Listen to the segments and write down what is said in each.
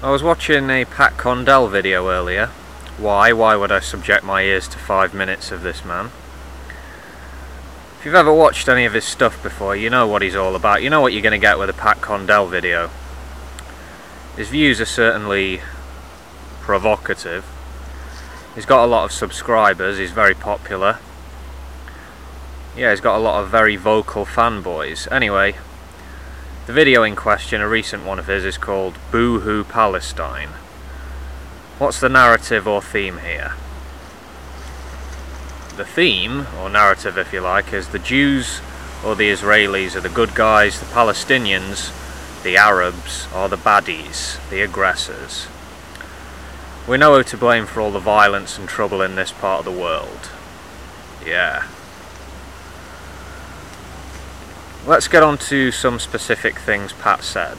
I was watching a Pat Condell video earlier. Why would I subject my ears to 5 minutes of this man? If you've ever watched any of his stuff before, you know what he's all about. You know what you're going to get with a Pat Condell video. His views are certainly provocative. He's got a lot of subscribers, he's very popular. Yeah, he's got a lot of very vocal fanboys. Anyway, the video in question, a recent one of his, is called Boo-Hoo Palestine. What's the narrative or theme here? The theme, or narrative if you like, is the Jews or the Israelis are the good guys, the Palestinians, the Arabs, are the baddies, the aggressors. We know who to blame for all the violence and trouble in this part of the world. Yeah. Let's get on to some specific things Pat said.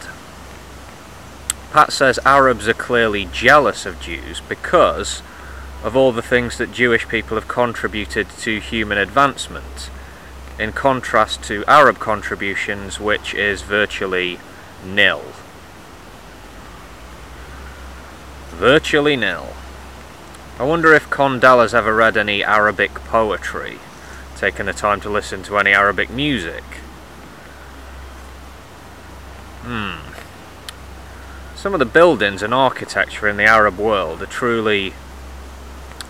Pat says Arabs are clearly jealous of Jews because of all the things that Jewish people have contributed to human advancement, in contrast to Arab contributions, which is virtually nil. Virtually nil. I wonder if Condell has ever read any Arabic poetry, taken the time to listen to any Arabic music. Some of the buildings and architecture in the Arab world are truly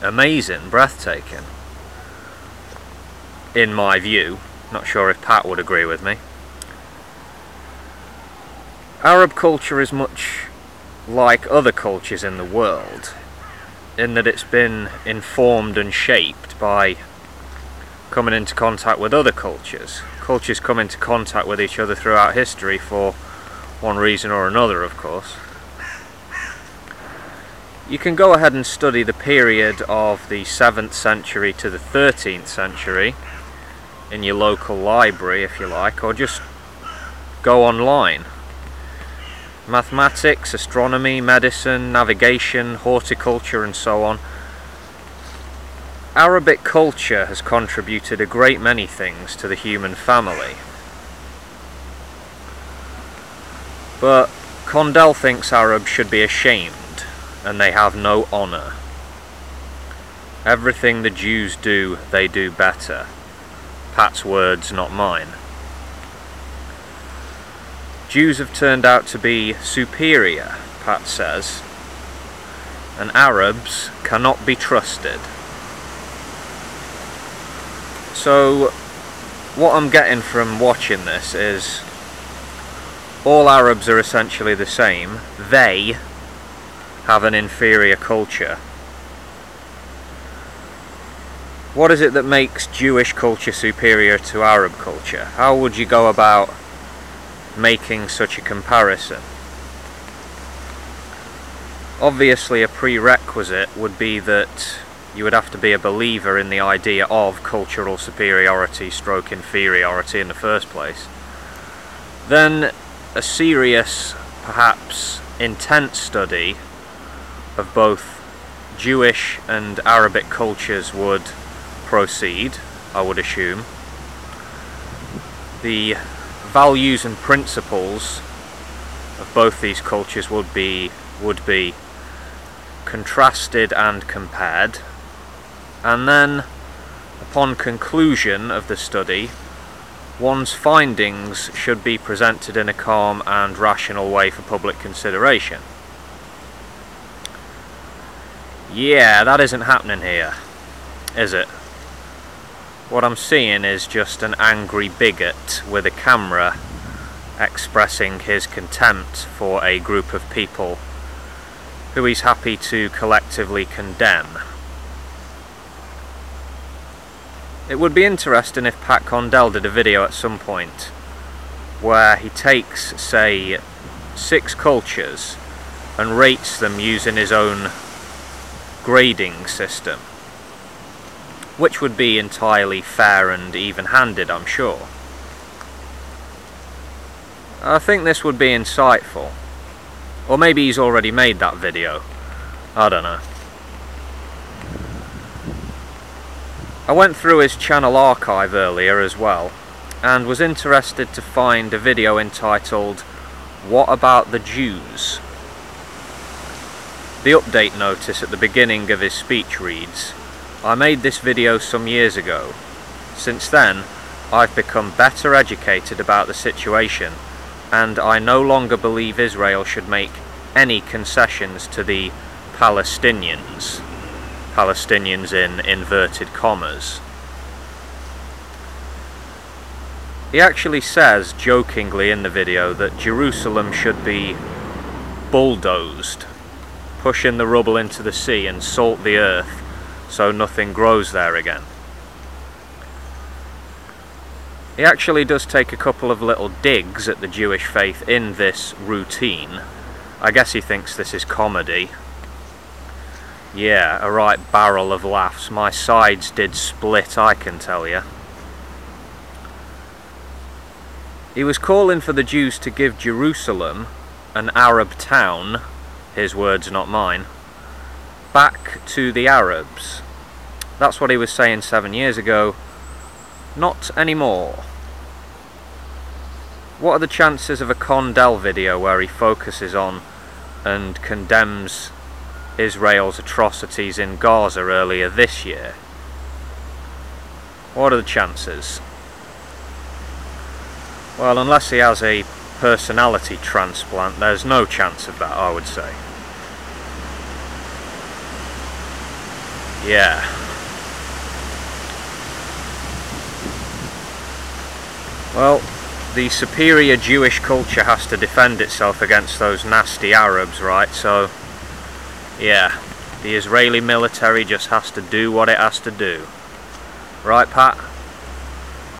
amazing, breathtaking. In my view. Not sure if Pat would agree with me. Arab culture is much like other cultures in the world, in that it's been informed and shaped by coming into contact with other cultures. Cultures come into contact with each other throughout history for one reason or another, of course. You can go ahead and study the period of the 7th century to the 13th century in your local library, if you like, or just go online. Mathematics, astronomy, medicine, navigation, horticulture, and so on. Arabic culture has contributed a great many things to the human family. But Condell thinks Arabs should be ashamed, and they have no honour. Everything the Jews do, they do better. Pat's words, not mine. Jews have turned out to be superior, Pat says, and Arabs cannot be trusted. So, what I'm getting from watching this is all Arabs are essentially the same. They have an inferior culture. What is it that makes Jewish culture superior to Arab culture? How would you go about making such a comparison? Obviously, a prerequisite would be that you would have to be a believer in the idea of cultural superiority stroke inferiority in the first place. Then a serious, perhaps intense study of both Jewish and Arabic cultures would proceed, I would assume. The values and principles of both these cultures would be contrasted and compared, and then upon conclusion of the study, one's findings should be presented in a calm and rational way for public consideration. Yeah, that isn't happening here, is it? What I'm seeing is just an angry bigot with a camera expressing his contempt for a group of people who he's happy to collectively condemn. It would be interesting if Pat Condell did a video at some point where he takes, say, 6 cultures and rates them using his own grading system, which would be entirely fair and even-handed, I'm sure. I think this would be insightful. Or maybe he's already made that video. I don't know. I went through his channel archive earlier as well, and was interested to find a video entitled "What About the Jews?" The update notice at the beginning of his speech reads, "I made this video some years ago. Since then, I've become better educated about the situation, and I no longer believe Israel should make any concessions to the Palestinians." Palestinians in inverted commas. He actually says, jokingly in the video, that Jerusalem should be bulldozed, pushing the rubble into the sea and salt the earth so nothing grows there again. He actually does take a couple of little digs at the Jewish faith in this routine. I guess he thinks this is comedy. Yeah, a right barrel of laughs. My sides did split, I can tell you. He was calling for the Jews to give Jerusalem, an Arab town, his words not mine, back to the Arabs. That's what he was saying 7 years ago. Not anymore. What are the chances of a Condell video where he focuses on and condemns Israel's atrocities in Gaza earlier this year? What are the chances? Well, unless he has a personality transplant, there's no chance of that, I would say. Yeah. Well, the superior Jewish culture has to defend itself against those nasty Arabs, right? So, yeah, the Israeli military just has to do what it has to do. Right, Pat?